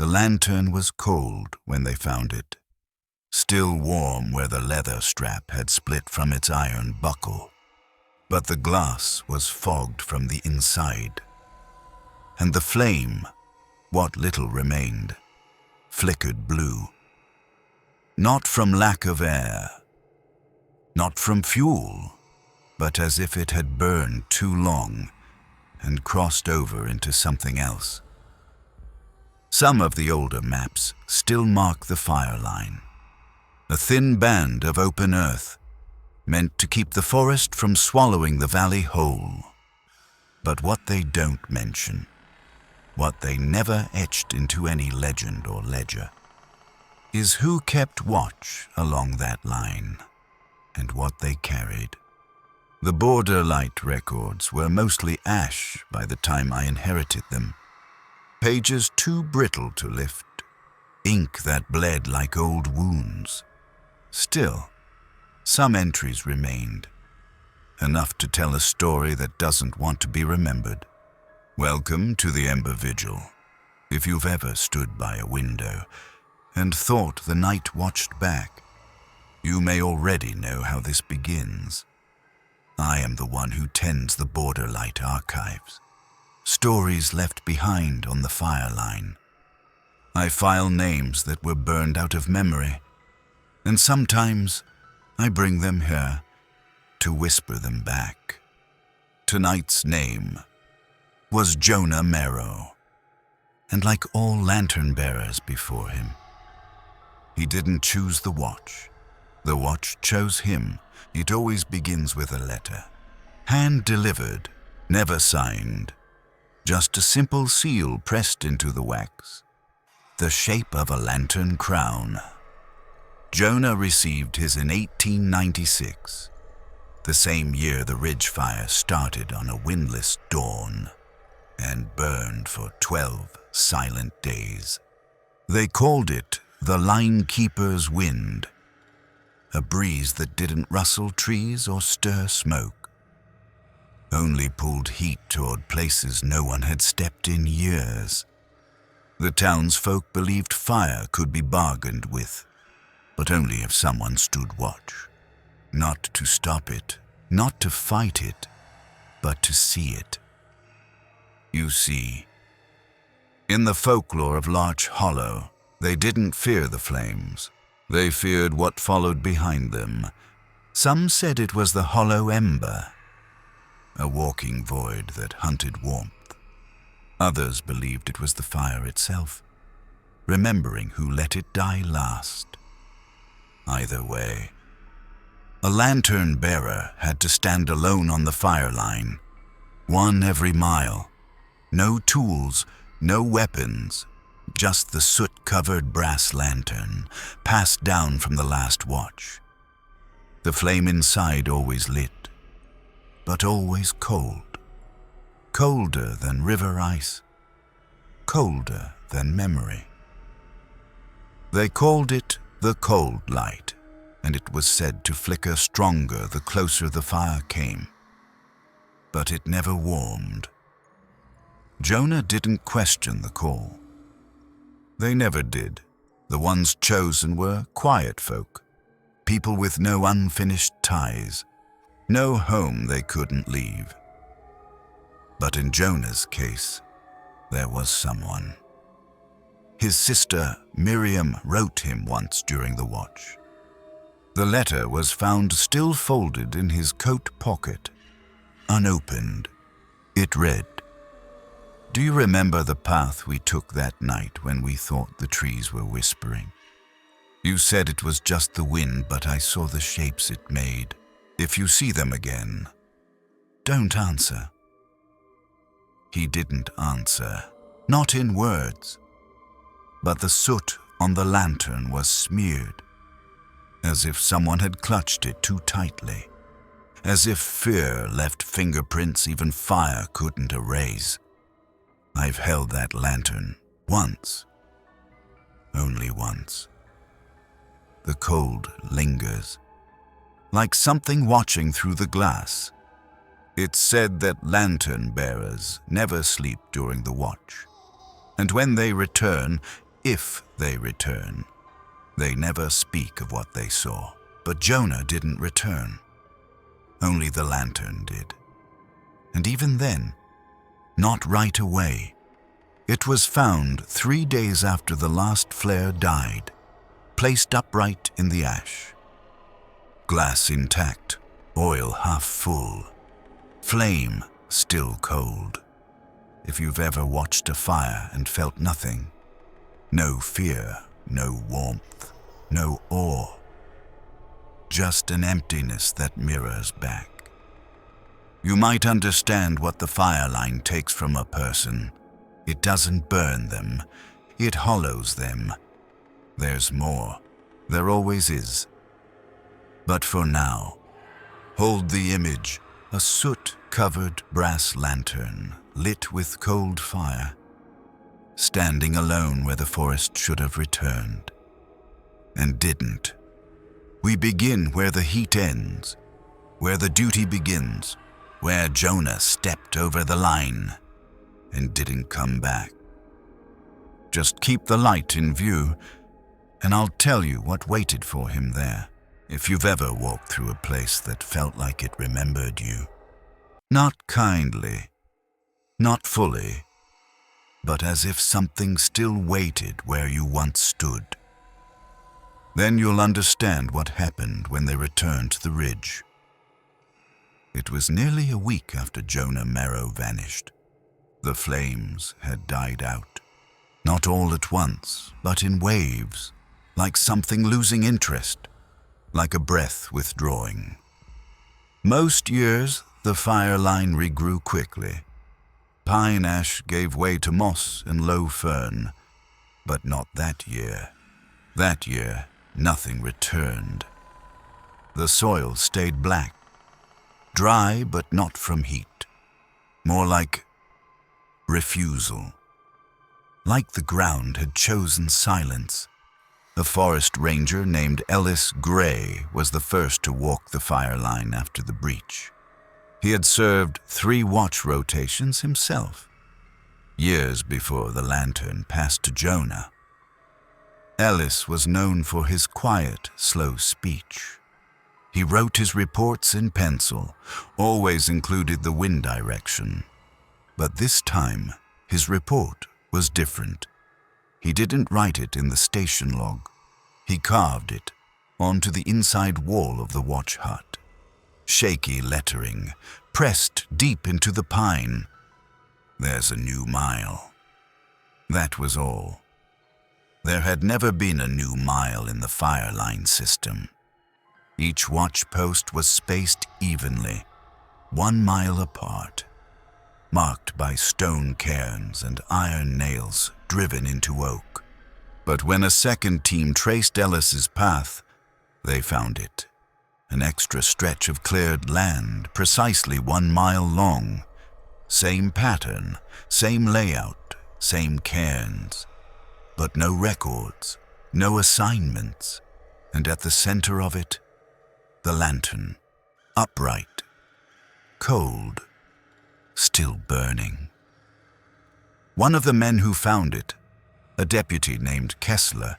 lantern was cold when they found it, still warm where the leather strap had split from its iron buckle. But the glass was fogged from the inside, and the flame, what little remained, flickered blue. Not from lack of air, not from fuel, but as if it had burned too long and crossed over into something else. Some of the older maps still mark the Fireline, a thin band of open earth meant to keep the forest from swallowing the valley whole. But what they don't mention, what they never etched into any legend or ledger, is who kept watch along that line and what they carried. The border light records were mostly ash by the time I inherited them. Pages too brittle to lift, ink that bled like old wounds. Still, some entries remained, enough to tell a story that doesn't want to be remembered. Welcome to the Ember Vigil. If you've ever stood by a window and thought the night watched back, you may already know how this begins. I am the one who tends the border light archives, stories left behind on the Fireline. I file names that were burned out of memory, and sometimes I bring them here to whisper them back. Tonight's name was Jonah Merrow, and like all lantern bearers before him, he didn't choose the watch. The watch chose him. It always begins with a letter, hand-delivered, never signed, just a simple seal pressed into the wax, the shape of a lantern crown. Jonah received his in 1896, the same year the Ridge Fire started on a windless dawn and burned for 12 silent days. They called it the Linekeeper's Wind, a breeze that didn't rustle trees or stir smoke, only pulled heat toward places no one had stepped in years. The townsfolk believed fire could be bargained with, but only if someone stood watch, not to stop it, not to fight it, but to see it. You see, in the folklore of Larch Hollow, they didn't fear the flames. They feared what followed behind them. Some said it was the hollow ember, a walking void that hunted warmth. Others believed it was the fire itself, remembering who let it die last. Either way, a lantern bearer had to stand alone on the Fireline, one every mile. No tools, no weapons, just the soot-covered brass lantern, passed down from the last watch. The flame inside always lit, but always cold. Colder than river ice, colder than memory. They called it the cold light, and it was said to flicker stronger the closer the fire came. But it never warmed. Jonah didn't question the call. They never did. The ones chosen were quiet folk, people with no unfinished ties, no home they couldn't leave. But in Jonah's case, there was someone. His sister, Miriam, wrote him once during the watch. The letter was found still folded in his coat pocket, unopened. It read, "Do you remember the path we took that night when we thought the trees were whispering? You said it was just the wind, but I saw the shapes it made. If you see them again, don't answer." He didn't answer, not in words, but the soot on the lantern was smeared, as if someone had clutched it too tightly, as if fear left fingerprints even fire couldn't erase. I've held that lantern once, only once. The cold lingers, like something watching through the glass. It's said that lantern bearers never sleep during the watch, and when they return, if they return. They never speak of what they saw. But Jonah didn't return. Only the lantern did. And even then, not right away. It was found 3 days after the last flare died, placed upright in the ash. Glass intact, oil half full, flame still cold. If you've ever watched a fire and felt nothing, no fear, no warmth, no awe, just an emptiness that mirrors back. You might understand what the fireline takes from a person. It doesn't burn them, it hollows them. There's more. There always is. But for now, hold the image, a soot-covered brass lantern lit with cold fire, standing alone where the forest should have returned, and didn't. We begin where the heat ends, where the duty begins, where Jonah stepped over the line and didn't come back. Just keep the light in view, and I'll tell you what waited for him there, if you've ever walked through a place that felt like it remembered you. Not kindly, not fully, but as if something still waited where you once stood. Then you'll understand what happened when they returned to the ridge. It was nearly a week after Jonah Merrow vanished. The flames had died out. Not all at once, but in waves, like something losing interest, like a breath withdrawing. Most years, the fireline regrew quickly. Pine ash gave way to moss and low fern, but not that year. That year, nothing returned. The soil stayed black, dry but not from heat, more like refusal. Like the ground had chosen silence. A forest ranger named Ellis Gray was the first to walk the fireline after the breach. He had served 3 watch rotations himself, years before the lantern passed to Jonah. Ellis was known for his quiet, slow speech. He wrote his reports in pencil, always included the wind direction. But this time, his report was different. He didn't write it in the station log. He carved it onto the inside wall of the watch hut. Shaky lettering, pressed deep into the pine. There's a new mile. That was all. There had never been a new mile in the fireline system. Each watch post was spaced evenly, 1 mile apart, marked by stone cairns and iron nails driven into oak. But when a second team traced Ellis's path, they found it. An extra stretch of cleared land, precisely 1 mile long. Same pattern, same layout, same cairns. But no records, no assignments, and at the center of it, the lantern, upright, cold, still burning. One of the men who found it, a deputy named Kessler,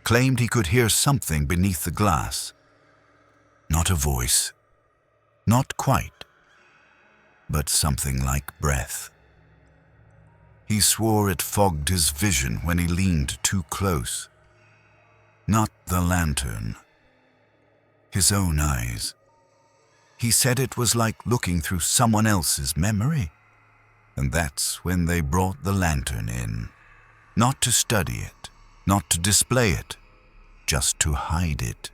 claimed he could hear something beneath the glass. Not a voice, not quite, but something like breath. He swore it fogged his vision when he leaned too close. Not the lantern, his own eyes. He said it was like looking through someone else's memory. And that's when they brought the lantern in. Not to study it, not to display it, just to hide it.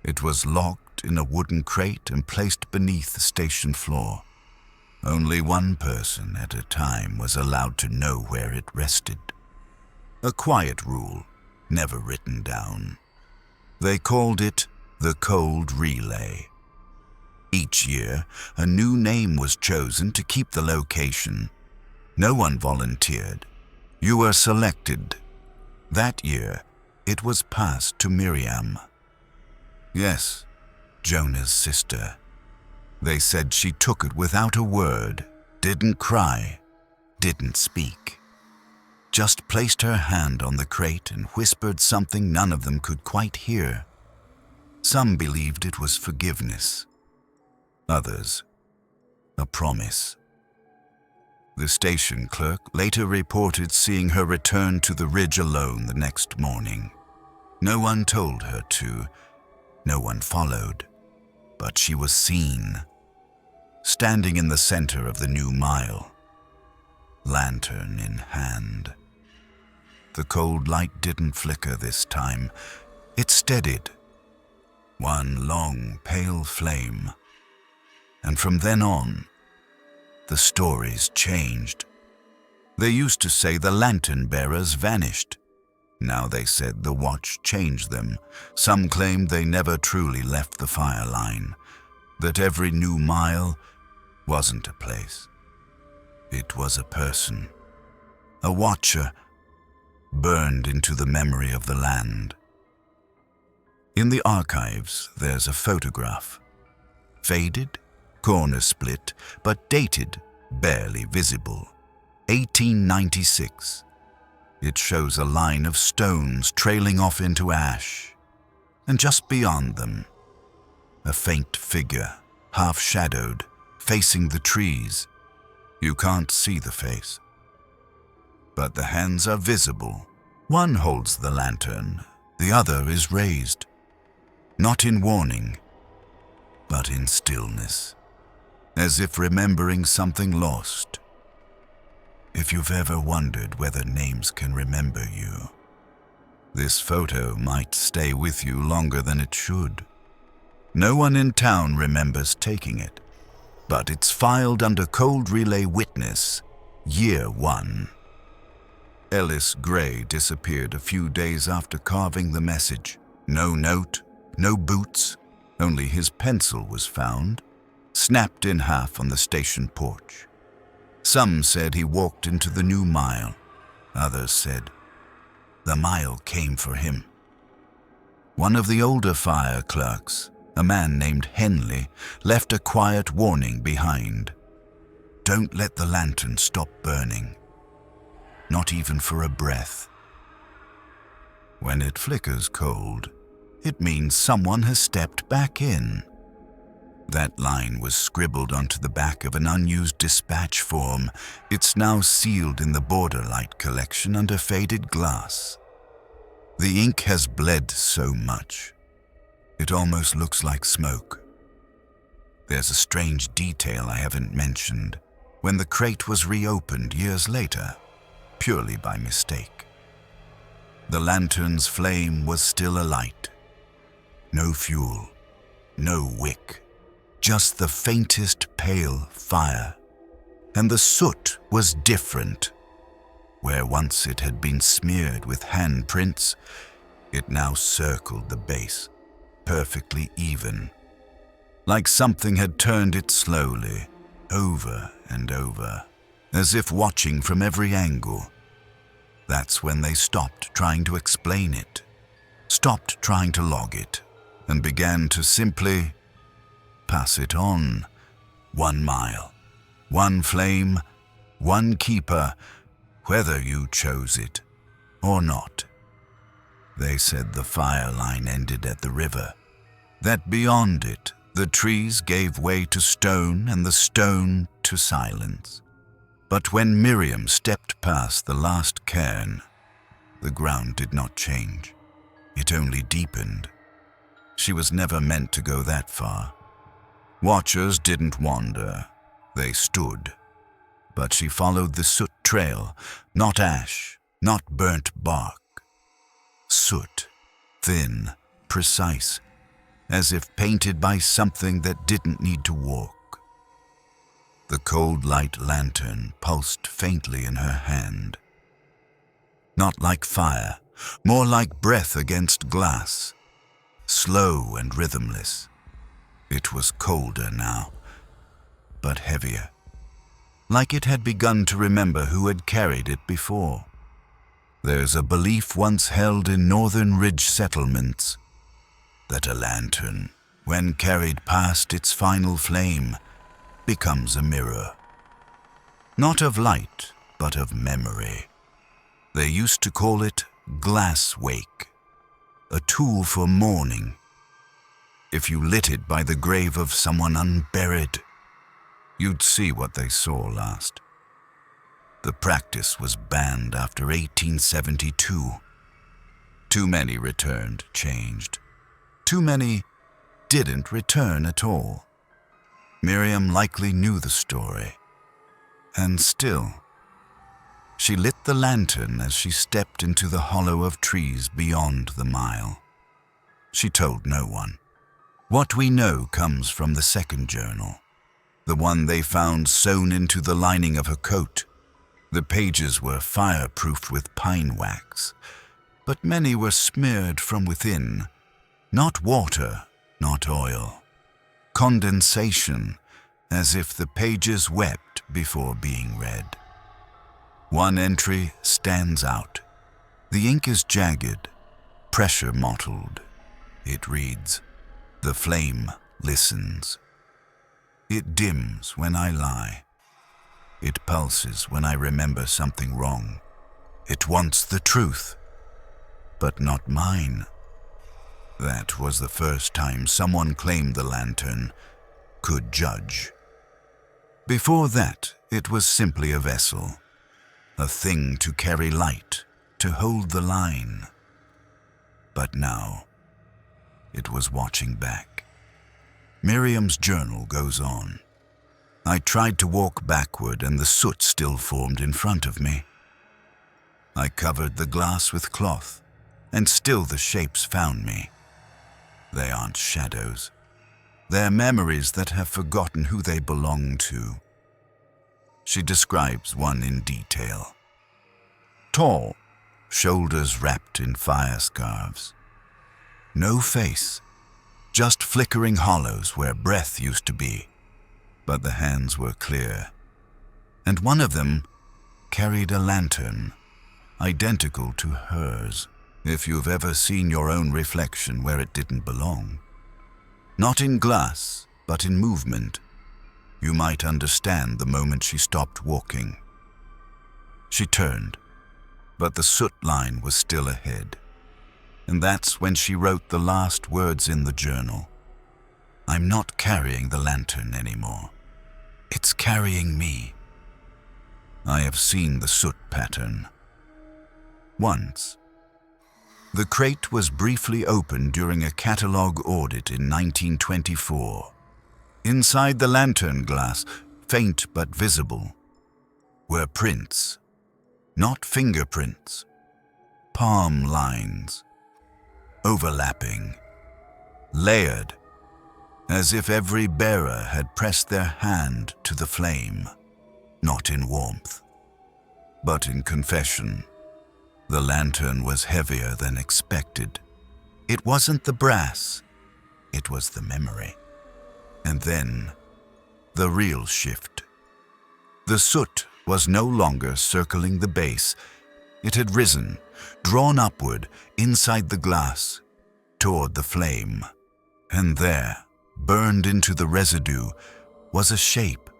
It was locked in a wooden crate and placed beneath the station floor. Only one person at a time was allowed to know where it rested. A quiet rule, never written down. They called it the Cold Relay. Each year, a new name was chosen to keep the location. No one volunteered. You were selected. That year, it was passed to Miriam. Yes, Jonah's sister. They said she took it without a word, didn't cry, didn't speak. just placed her hand on the crate and whispered something none of them could quite hear. Some believed it was forgiveness. Others, a promise. The station clerk later reported seeing her return to the ridge alone the next morning. No one told her to, no one followed, but she was seen, standing in the center of the new mile, lantern in hand. The cold light didn't flicker this time. It steadied, one long, pale flame. And from then on, the stories changed. They used to say the lantern bearers vanished. Now they said the watch changed them. Some claimed they never truly left the Fireline, that every new mile wasn't a place. It was a person, a watcher, burned into the memory of the land. In the archives, there's a photograph. Faded, corner split, but dated, barely visible. 1896. It shows a line of stones trailing off into ash, and just beyond them, a faint figure, half-shadowed, facing the trees. You can't see the face, but the hands are visible. One holds the lantern, the other is raised, not in warning, but in stillness, as if remembering something lost. If you've ever wondered whether names can remember you, this photo might stay with you longer than it should. No one in town remembers taking it, but it's filed under Cold Relay Witness, Year 1. Ellis Gray disappeared a few days after carving the message. No note, no boots, only his pencil was found, snapped in half on the station porch. Some said he walked into the new mile. Others said the mile came for him. One of the older fire clerks, a man named Henley, left a quiet warning behind. Don't let the lantern stop burning, not even for a breath. When it flickers cold, it means someone has stepped back in. That line was scribbled onto the back of an unused dispatch form. It's now sealed in the Borderlight collection under faded glass. The ink has bled so much, it almost looks like smoke. There's a strange detail I haven't mentioned. When the crate was reopened years later, purely by mistake, the lantern's flame was still alight. No fuel, no wick. Just the faintest pale fire. And the soot was different. Where once it had been smeared with handprints, it now circled the base, perfectly even. Like something had turned it slowly, over and over, as if watching from every angle. That's when they stopped trying to explain it, stopped trying to log it, and began to simply pass it on. 1 mile, 1 flame, 1 keeper, whether you chose it or not. They said the Fireline ended at the river, that beyond it, the trees gave way to stone and the stone to silence. But when Miriam stepped past the last cairn, the ground did not change. It only deepened. She was never meant to go that far. Watchers didn't wander, they stood. But she followed the soot trail, not ash, not burnt bark. Soot, thin, precise, as if painted by something that didn't need to walk. The cold light lantern pulsed faintly in her hand. Not like fire, more like breath against glass, slow and rhythmless. It was colder now, but heavier, like it had begun to remember who had carried it before. There's a belief once held in northern ridge settlements that a lantern, when carried past its final flame, becomes a mirror. Not of light, but of memory. They used to call it glass wake, a tool for mourning. If you lit it by the grave of someone unburied, you'd see what they saw last. The practice was banned after 1872. Too many returned changed. Too many didn't return at all. Miriam likely knew the story. And still, she lit the lantern as she stepped into the hollow of trees beyond the mile. She told no one. What we know comes from the second journal, the one they found sewn into the lining of her coat. The pages were fireproofed with pine wax, but many were smeared from within. Not water, not oil. Condensation, as if the pages wept before being read. One entry stands out. The ink is jagged, pressure mottled. It reads, "The flame listens. It dims when I lie. It pulses when I remember something wrong. It wants the truth, but not mine." That was the first time someone claimed the lantern could judge. Before that, it was simply a vessel, a thing to carry light, to hold the line. But now, it was watching back. Miriam's journal goes on. I tried to walk backward and the soot still formed in front of me. I covered the glass with cloth, and still the shapes found me. They aren't shadows. They're memories that have forgotten who they belong to. She describes one in detail. Tall, shoulders wrapped in fire scarves. No face, just flickering hollows where breath used to be, but the hands were clear. And one of them carried a lantern, identical to hers. If you've ever seen your own reflection where it didn't belong, not in glass, but in movement, you might understand the moment she stopped walking. She turned, but the soot line was still ahead. And that's when she wrote the last words in the journal. I'm not carrying the lantern anymore. It's carrying me. I have seen the soot pattern. Once. The crate was briefly opened during a catalogue audit in 1924. Inside the lantern glass, faint but visible, were prints. Not fingerprints. Palm lines. Overlapping. Layered. As if every bearer had pressed their hand to the flame. Not in warmth, but in confession. The lantern was heavier than expected. It wasn't the brass, it was the memory. And then, the real shift. The soot was no longer circling the base. It had risen, drawn upward, inside the glass, toward the flame. And there, burned into the residue, was a shape.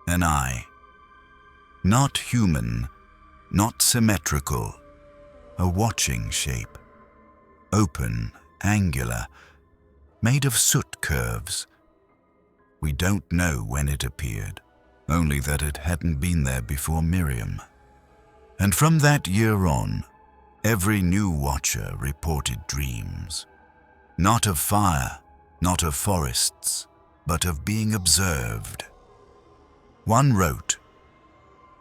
An eye. Not human, not symmetrical, a watching shape. Open, angular, made of soot curves. We don't know when it appeared, only that it hadn't been there before Miriam. And from that year on, every new watcher reported dreams. Not of fire, not of forests, but of being observed. One wrote,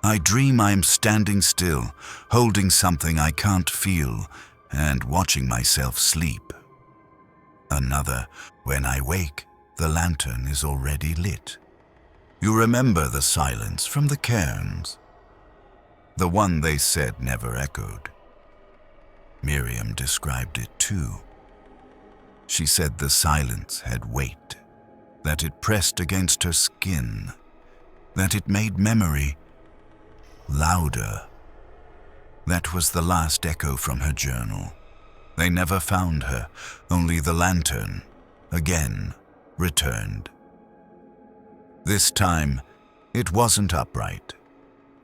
I dream I'm standing still, holding something I can't feel, and watching myself sleep. Another, when I wake, the lantern is already lit. You remember the silence from the cairns, the one they said never echoed. Miriam described it too. She said the silence had weight, that it pressed against her skin, that it made memory louder. That was the last echo from her journal. They never found her, only the lantern, again, returned. This time, it wasn't upright.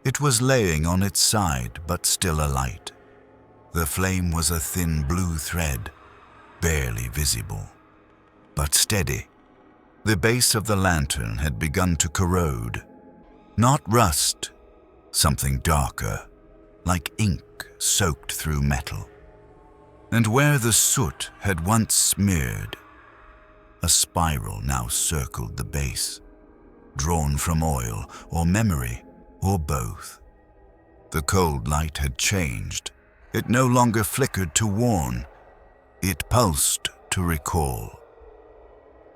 It was laying on its side, but still alight. The flame was a thin blue thread, barely visible, but steady. The base of the lantern had begun to corrode. Not rust, something darker, like ink soaked through metal. And where the soot had once smeared, a spiral now circled the base, drawn from oil or memory or both. The cold light had changed. It no longer flickered to warn. It pulsed to recall.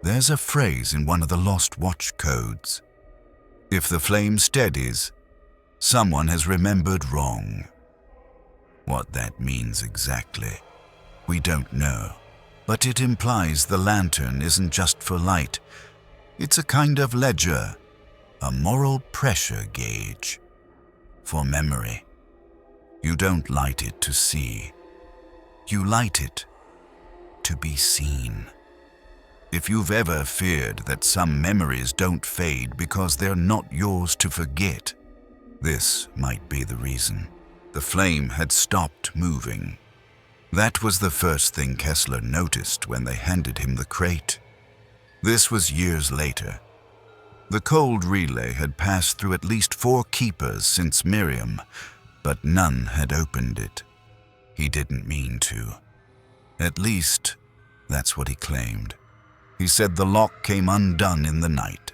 There's a phrase in one of the lost watch codes. If the flame steadies, someone has remembered wrong. What that means exactly, we don't know, but it implies the lantern isn't just for light. It's a kind of ledger, a moral pressure gauge. For memory, you don't light it to see. You light it to be seen. If you've ever feared that some memories don't fade because they're not yours to forget, this might be the reason. The flame had stopped moving. That was the first thing Kessler noticed when they handed him the crate. This was years later. The cold relay had passed through at least 4 keepers since Miriam, but none had opened it. He didn't mean to. At least, that's what he claimed. He said the lock came undone in the night,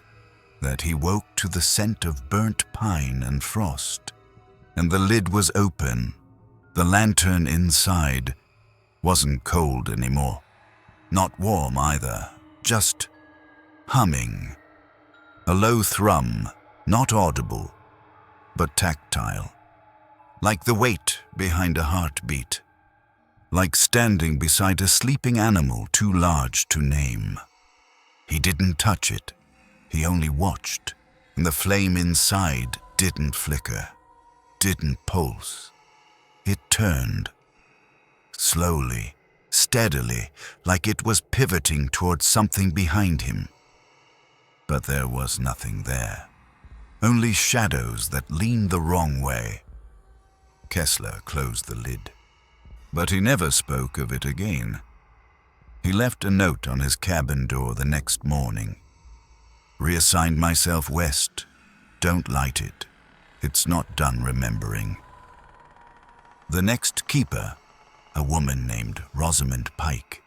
that he woke to the scent of burnt pine and frost, and the lid was open. The lantern inside wasn't cold anymore. Not warm either, just humming. A low thrum, not audible, but tactile. Like the weight behind a heartbeat. Like standing beside a sleeping animal too large to name. He didn't touch it. He only watched, and the flame inside didn't flicker, didn't pulse. It turned. Slowly, steadily, like it was pivoting towards something behind him. But there was nothing there. Only shadows that leaned the wrong way. Kessler closed the lid. But he never spoke of it again. He left a note on his cabin door the next morning. Reassigned myself west. Don't light it. It's not done remembering. The next keeper, a woman named Rosamond Pike,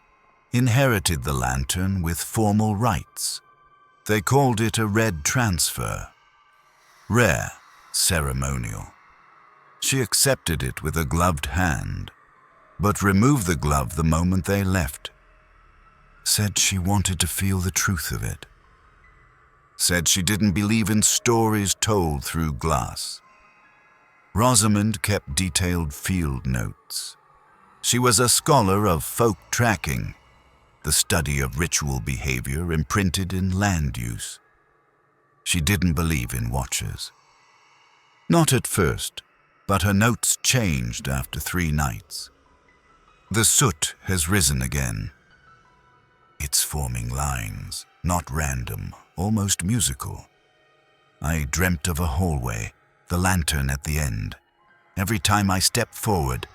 inherited the lantern with formal rites. They called it a red transfer. Rare, ceremonial. She accepted it with a gloved hand, but removed the glove the moment they left. Said she wanted to feel the truth of it. Said she didn't believe in stories told through glass. Rosamond kept detailed field notes. She was a scholar of folk tracking, the study of ritual behavior imprinted in land use. She didn't believe in watchers. Not at first, but her notes changed after 3 nights. The soot has risen again. It's forming lines, not random, almost musical. I dreamt of a hallway, the lantern at the end. Every time I step forward,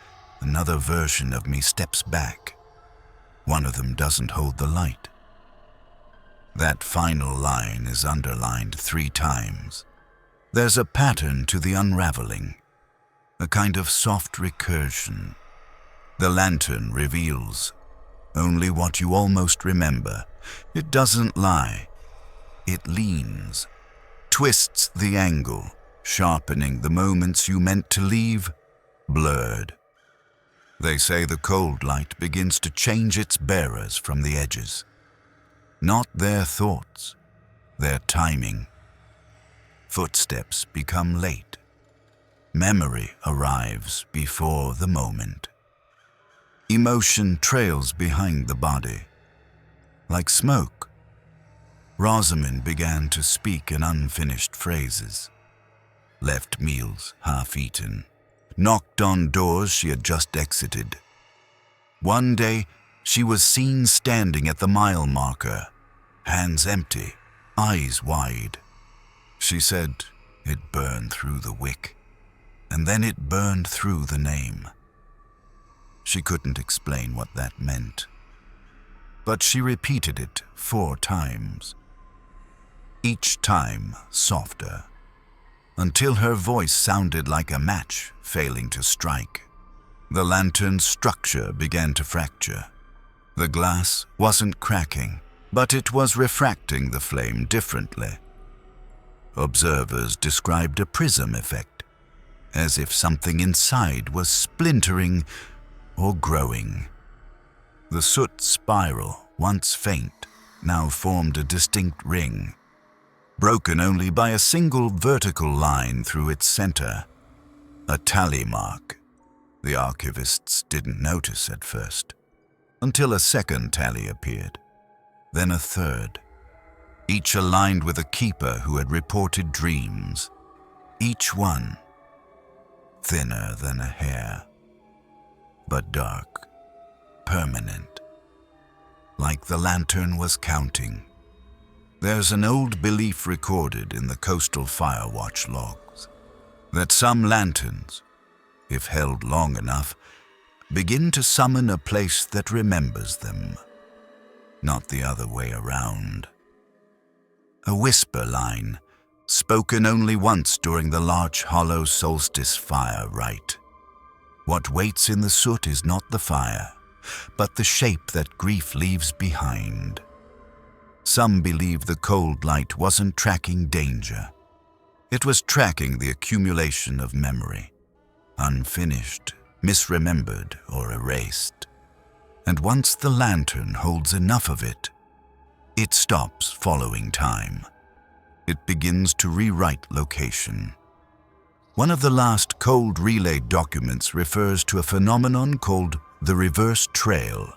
another version of me steps back. One of them doesn't hold the light. That final line is underlined 3 times. There's a pattern to the unraveling, a kind of soft recursion. The lantern reveals only what you almost remember. It doesn't lie. It leans, twists the angle, sharpening the moments you meant to leave blurred. They say the cold light begins to change its bearers from the edges. Not their thoughts, their timing. Footsteps become late. Memory arrives before the moment. Emotion trails behind the body. Like smoke. Rosamond began to speak in unfinished phrases. Left meals half-eaten. Knocked on doors she had just exited. One day, she was seen standing at the mile marker, hands empty, eyes wide. She said it burned through the wick. and then it burned through the name. She couldn't explain what that meant, but she repeated it 4 times, each time softer, until her voice sounded like a match failing to strike. The lantern's structure began to fracture. The glass wasn't cracking, but it was refracting the flame differently. Observers described a prism effect, as if something inside was splintering or growing. The soot spiral, once faint, now formed a distinct ring, broken only by a single vertical line through its center, a tally mark. The archivists didn't notice at first, until a second tally appeared, then a third, each aligned with a keeper who had reported dreams, each one thinner than a hair, but dark, permanent, like the lantern was counting. There's an old belief recorded in the coastal firewatch logs that some lanterns, if held long enough, begin to summon a place that remembers them, not the other way around. A whisper line, spoken only once during the large hollow solstice fire rite. What waits in the soot is not the fire, but the shape that grief leaves behind. Some believe the cold light wasn't tracking danger. It was tracking the accumulation of memory, unfinished, misremembered, or erased. And once the lantern holds enough of it, it stops following time. It begins to rewrite location. One of the last cold relay documents refers to a phenomenon called the reverse trail.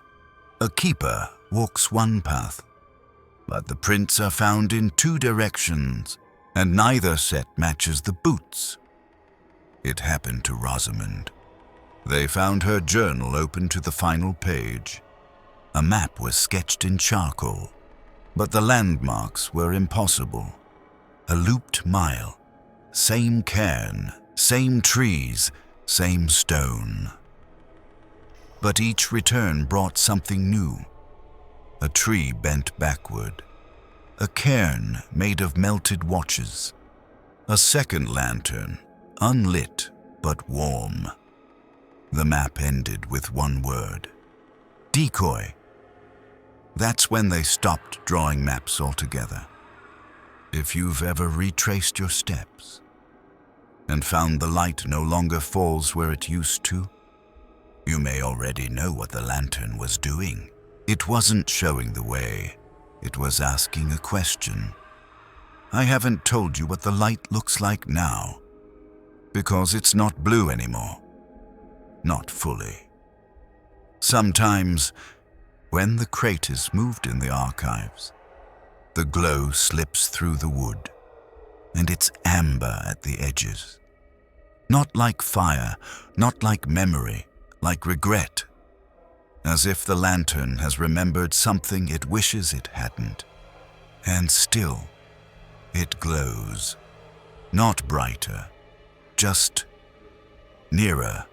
A keeper walks one path, but the prints are found in 2 directions, and neither set matches the boots. It happened to Rosamond. They found her journal open to the final page. A map was sketched in charcoal, but the landmarks were impossible. A looped mile, same cairn, same trees, same stone. But each return brought something new. A tree bent backward, a cairn made of melted watches, a second lantern, unlit but warm. The map ended with one word: decoy. That's when they stopped drawing maps altogether. If you've ever retraced your steps and found the light no longer falls where it used to, you may already know what the lantern was doing. It wasn't showing the way, it was asking a question. I haven't told you what the light looks like now, because it's not blue anymore. Not fully. Sometimes, when the crate is moved in the archives, the glow slips through the wood, and it's amber at the edges. Not like fire, not like memory, like regret, as if the lantern has remembered something it wishes it hadn't. And still, it glows. Not brighter, just nearer.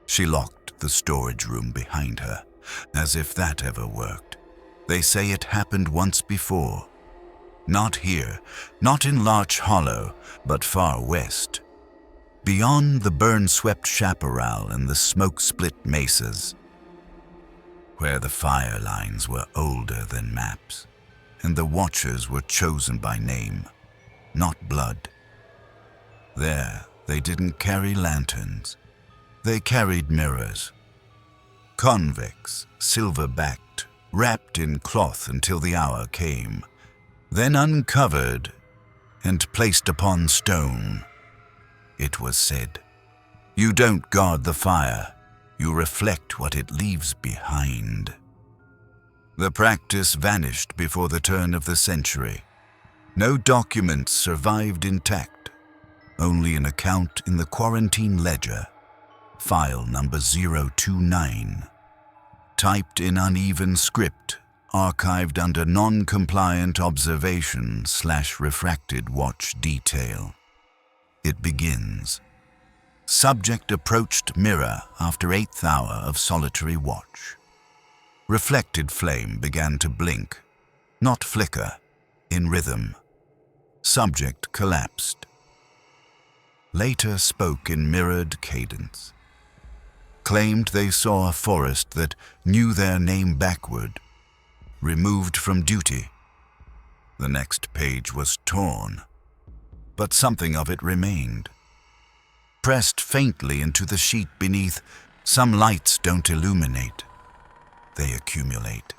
She locked the storage room behind her, as if that ever worked. They say it happened once before. Not here, not in Larch Hollow, but far west. Beyond the burn-swept chaparral and the smoke-split mesas, where the fire lines were older than maps, and the watchers were chosen by name, not blood. There, they didn't carry lanterns. They carried mirrors. Convex, silver-backed, wrapped in cloth until the hour came, then uncovered and placed upon stone. It was said, "You don't guard the fire, you reflect what it leaves behind." The practice vanished before the turn of the century. No documents survived intact, only an account in the quarantine ledger, file number 029, typed in uneven script, archived under non-compliant observation /refracted watch detail. It begins, Subject approached mirror after 8th hour of solitary watch. Reflected flame began to blink, not flicker, in rhythm. Subject collapsed. Later spoke in mirrored cadence. Claimed they saw a forest that knew their name backward, removed from duty. The next page was torn, but something of it remained. Pressed faintly into the sheet beneath, some lights don't illuminate, they accumulate.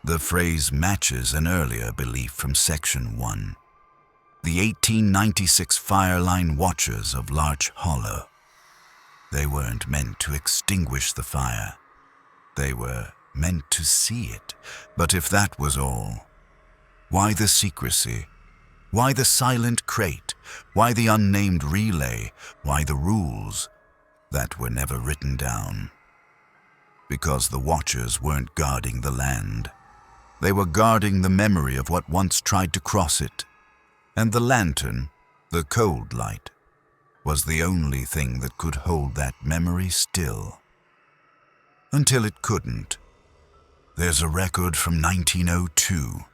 The phrase matches an earlier belief from Section 1. The 1896 Fireline watchers of Larch Hollow. They weren't meant to extinguish the fire. They were meant to see it. But if that was all, why the secrecy? Why the silent crate? Why the unnamed relay? Why the rules that were never written down? Because the watchers weren't guarding the land. They were guarding the memory of what once tried to cross it. And the lantern, the cold light, was the only thing that could hold that memory still. Until it couldn't. There's a record from 1902,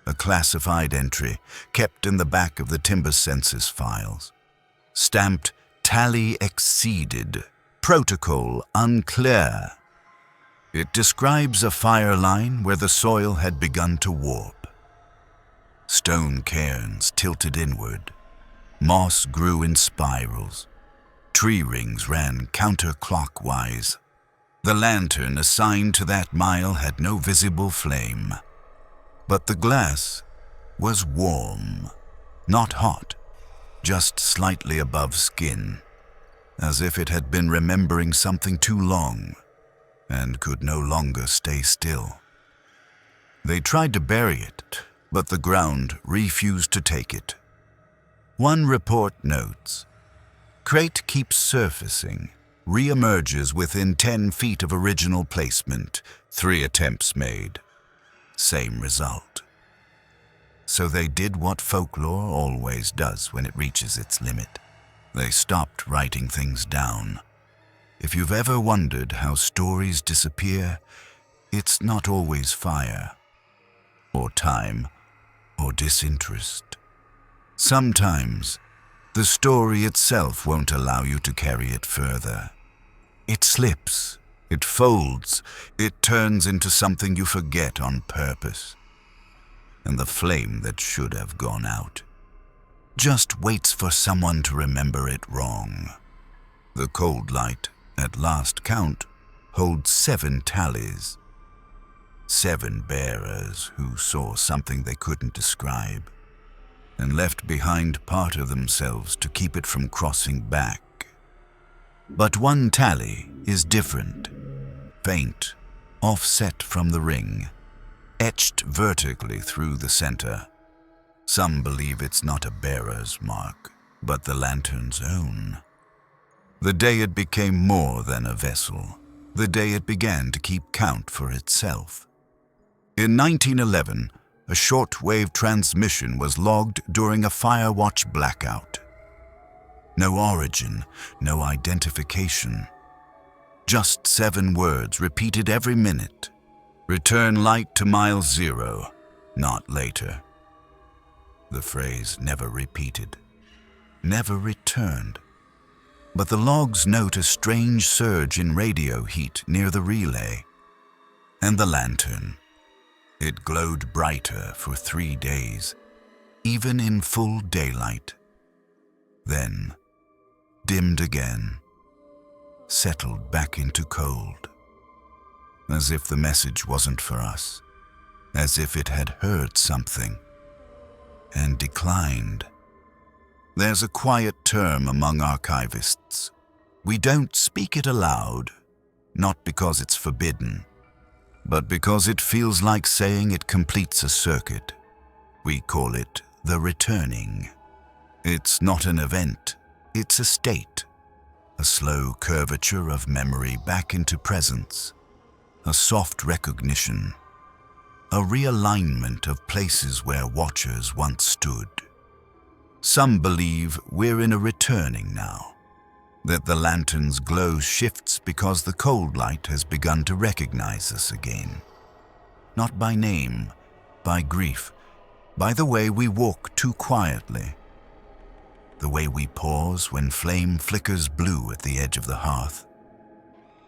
a classified entry kept in the back of the timber census files. Stamped, tally exceeded, protocol unclear. It describes a fire line where the soil had begun to warp. Stone cairns tilted inward. Moss grew in spirals. Tree rings ran counterclockwise. The lantern assigned to that mile had no visible flame. But the glass was warm, not hot, just slightly above skin, as if it had been remembering something too long and could no longer stay still. They tried to bury it, but the ground refused to take it. One report notes, crate keeps surfacing, re-emerges within 10 feet of original placement, 3 attempts made. Same result. So they did what folklore always does when it reaches its limit. They stopped writing things down. If you've ever wondered how stories disappear, it's not always fire, or time, or disinterest. Sometimes, the story itself won't allow you to carry it further. It slips, it folds, it turns into something you forget on purpose. And the flame that should have gone out just waits for someone to remember it wrong. The cold light, at last count, holds 7 tallies. 7 bearers who saw something they couldn't describe and left behind part of themselves to keep it from crossing back. But one tally is different, faint, offset from the ring, etched vertically through the center. Some believe it's not a bearer's mark, but the lantern's own. The day it became more than a vessel, the day it began to keep count for itself. In 1911, a short-wave transmission was logged during a firewatch blackout. No origin, no identification. Just 7 words repeated every minute. Return light to mile 0, not later. The phrase never repeated, never returned. But the logs note a strange surge in radio heat near the relay. And the lantern. It glowed brighter for 3 days, even in full daylight. Then, dimmed again, settled back into cold. As if the message wasn't for us, as if it had heard something and declined. There's a quiet term among archivists. We don't speak it aloud, not because it's forbidden, but because it feels like saying it completes a circuit. We call it the returning. It's not an event, it's a state, a slow curvature of memory back into presence, a soft recognition, a realignment of places where watchers once stood. Some believe we're in a returning now, that the lantern's glow shifts because the cold light has begun to recognize us again. Not by name, by grief, by the way we walk too quietly, the way we pause when flame flickers blue at the edge of the hearth,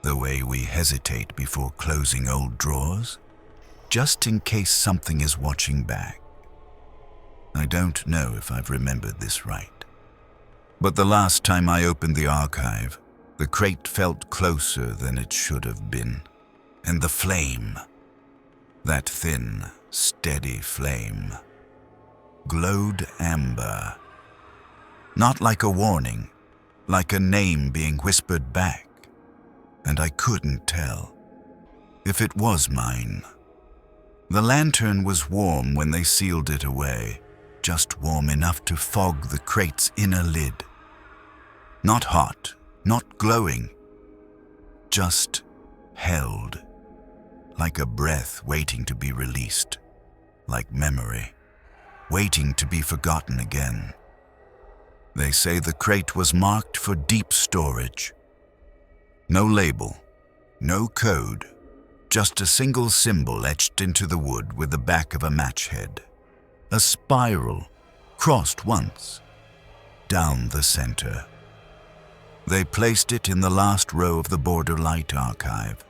the way we hesitate before closing old drawers, just in case something is watching back. I don't know if I've remembered this right, but the last time I opened the archive, the crate felt closer than it should have been, and the flame, that thin, steady flame, glowed amber. Not like a warning, like a name being whispered back, and I couldn't tell if it was mine. The lantern was warm when they sealed it away, just warm enough to fog the crate's inner lid. Not hot, not glowing, just held, like a breath waiting to be released, like memory, waiting to be forgotten again. They say the crate was marked for deep storage. No label, no code, just a single symbol etched into the wood with the back of a match head. A spiral, crossed once, down the center. They placed it in the last row of the Border Light archive,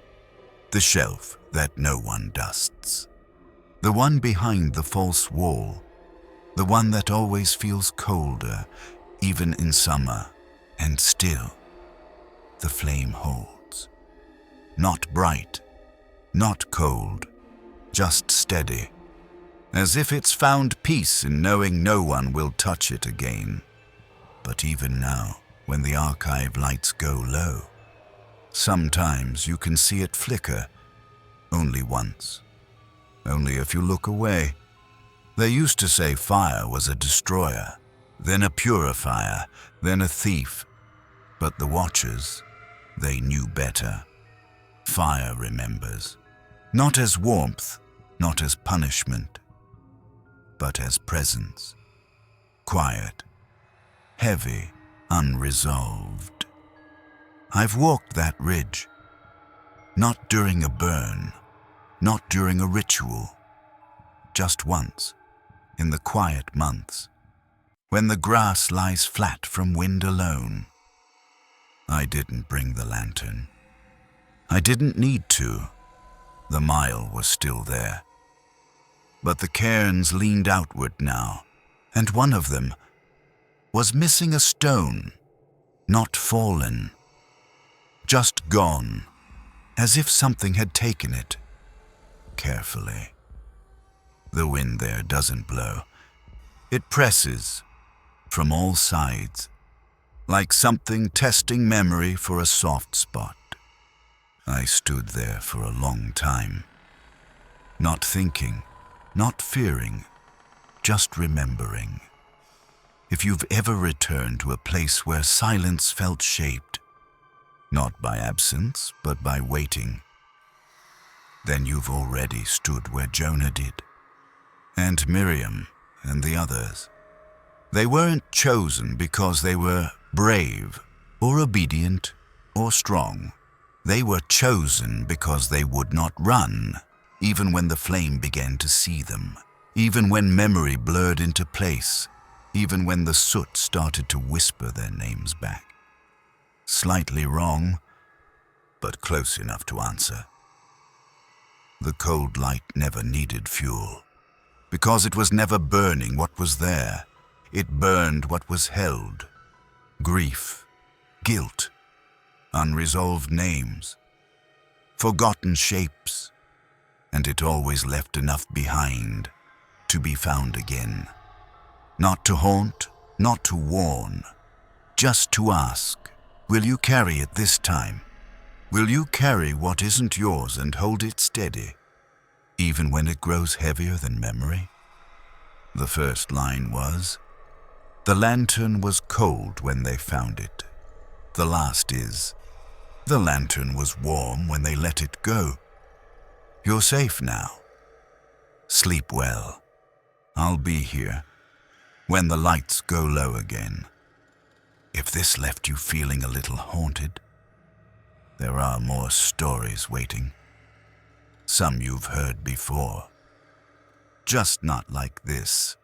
the shelf that no one dusts. The one behind the false wall, the one that always feels colder, even in summer, and still, the flame holds. Not bright, not cold, just steady, as if it's found peace in knowing no one will touch it again. But even now, when the archive lights go low, sometimes you can see it flicker, only once, only if you look away. They used to say fire was a destroyer, then a purifier, then a thief. But the Watchers, they knew better. Fire remembers, not as warmth, not as punishment, but as presence. Quiet, heavy, unresolved. I've walked that ridge, not during a burn, not during a ritual, just once, in the quiet months, when the grass lies flat from wind alone. I didn't bring the lantern. I didn't need to. The mile was still there. But the cairns leaned outward now, and one of them was missing a stone, not fallen, just gone, as if something had taken it, carefully. The wind there doesn't blow. It presses from all sides, like something testing memory for a soft spot. I stood there for a long time, not thinking, not fearing, just remembering. If you've ever returned to a place where silence felt shaped, not by absence, but by waiting, then you've already stood where Jonah did, and Miriam and the others. They weren't chosen because they were brave or obedient or strong. They were chosen because they would not run, even when the flame began to see them, even when memory blurred into place, even when the soot started to whisper their names back. Slightly wrong, but close enough to answer. The cold light never needed fuel, because it was never burning what was there. It burned what was held. Grief, guilt, unresolved names, forgotten shapes, and it always left enough behind to be found again. Not to haunt, not to warn, just to ask, will you carry it this time? Will you carry what isn't yours and hold it steady, even when it grows heavier than memory? The first line was, the lantern was cold when they found it. The last is, the lantern was warm when they let it go. You're safe now. Sleep well. I'll be here when the lights go low again. If this left you feeling a little haunted, there are more stories waiting. Some you've heard before, just not like this.